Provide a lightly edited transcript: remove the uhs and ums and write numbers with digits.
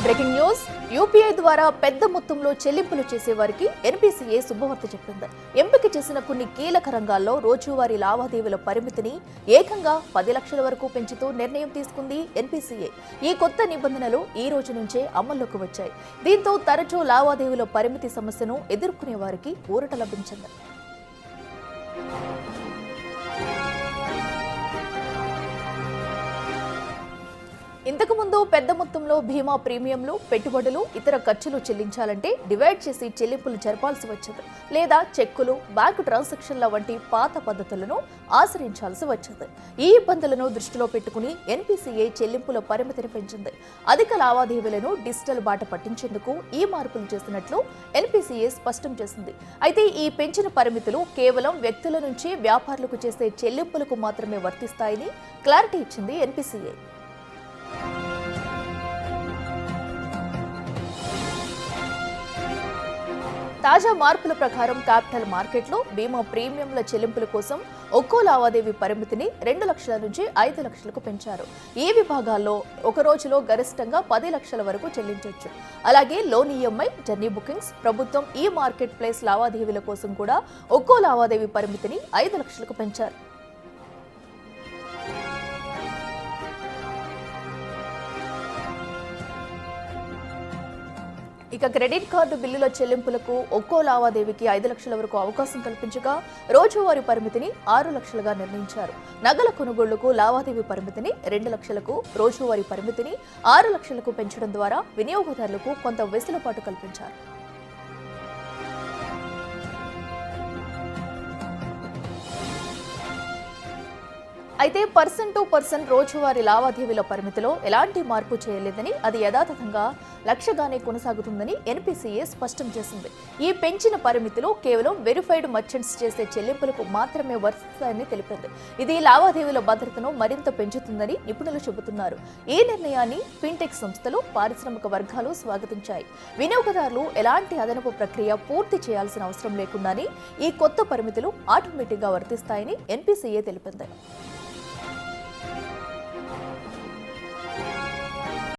Breaking news. UPI ద్వారా పెద్ద మొత్తంలో చెల్లింపులు చేసే వారికి ఎన్పీసీఏ శుభవార్త చెప్పింది. ఎంపిక చేసిన కొన్ని కీలక రంగాల్లో రోజువారీ లావాదేవీల పరిమితిని ఏకంగా 10 లక్షల వరకు పెంచుతూ నిర్ణయం తీసుకుంది ఎన్పీసీఏ. ఈ కొత్త నిబంధనలు ఈ రోజు నుంచే అమల్లోకి వచ్చాయి. దీంతో తరచూ లావాదేవీల పరిమితి సమస్యను ఎదుర్కొనే వారికి ఊరట లభించింది. ఇంతకుముందు పెద్ద మొత్తంలో బీమా ప్రీమియంలు, పెట్టుబడులు, ఇతర ఖర్చులు చెల్లించాలంటే డివైడ్ చేసి చెల్లింపులు జరపాల్సి వచ్చేది, లేదా చెక్కులు, బ్యాంకు ట్రాన్సాక్షన్ల వంటి పాత పద్ధతులను ఆశ్రయించాల్సి వచ్చేది. ఈ ఇబ్బందులను దృష్టిలో పెట్టుకుని ఎన్పీసీఏ చెల్లింపుల పరిమితిని పెంచింది. అధిక లావాదేవీలను డిజిటల్ బాట పట్టించేందుకు ఈ మార్పులు చేస్తున్నట్లు ఎన్పీసీఏ స్పష్టం చేసింది. అయితే ఈ పెంచిన పరిమితులు కేవలం వ్యక్తుల నుంచి వ్యాపారులకు చేసే చెల్లింపులకు మాత్రమే వర్తిస్తాయని క్లారిటీ ఇచ్చింది ఎన్పీసీఏ. తాజా మార్పుల ప్రకారం క్యాపిటల్ మార్కెట్లో బీమా ప్రీమియంల చెల్లింపుల కోసం ఒక్కో లావాదేవీ పరిమితిని 2 లక్షల నుంచి 5 లక్షలకు పెంచారు. ఈ విభాగాల్లో ఒక రోజులో గరిష్టంగా 10 లక్షల వరకు చెల్లించవచ్చు. అలాగే లోన్ ఈఎంఐ, జర్నీ బుకింగ్స్, ప్రభుత్వం ఈ మార్కెట్ ప్లేస్ లావాదేవీల కోసం కూడా ఒక్కో లావాదేవీ పరిమితిని 5 లక్షలకు పెంచారు. ఇక క్రెడిట్ కార్డు బిల్లుల చెల్లింపులకు ఒక్కో లావాదేవీకి 5 లక్షల వరకు అవకాశం కల్పించగా రోజువారీ పరిమితిని 6 లక్షలుగా నిర్ణయించారు. నగల కొనుగోళ్లకు లావాదేవీ పరిమితిని 2 లక్షలకు, రోజువారీ పరిమితిని 6 లక్షలకు పెంచడం ద్వారా వినియోగదారులకు కొంత వెసులుబాటు కల్పించారు. అయితే పర్సన్ టు పర్సన్ రోజువారీ లావాదేవీల పరిమితిలో ఎలాంటి మార్పు చేయలేదని, అది యథాతథంగా లక్ష్యంగానే కొనసాగుతుందని ఎన్పీసీఏ స్పష్టం చేసింది. ఈ పెంచిన పరిమితిలో కేవలం వెరిఫైడ్ మర్చెంట్స్ చేసే చెల్లింపులకు మాత్రమే వర్తిస్తాయని తెలిపింది. ఇది లావాదేవీల భద్రతను మరింత పెంచుతుందని నిపుణులు చెబుతున్నారు. ఈ నిర్ణయాన్ని ఫిన్టెక్ సంస్థలు, పారిశ్రామిక వర్గాలు స్వాగతించాయి. వినియోగదారులు ఎలాంటి అదనపు ప్రక్రియ పూర్తి చేయాల్సిన అవసరం లేకుండానే ఈ కొత్త పరిమితులు ఆటోమేటిక్గా వర్తిస్తాయని ఎన్పీసీఏ తెలిపింది.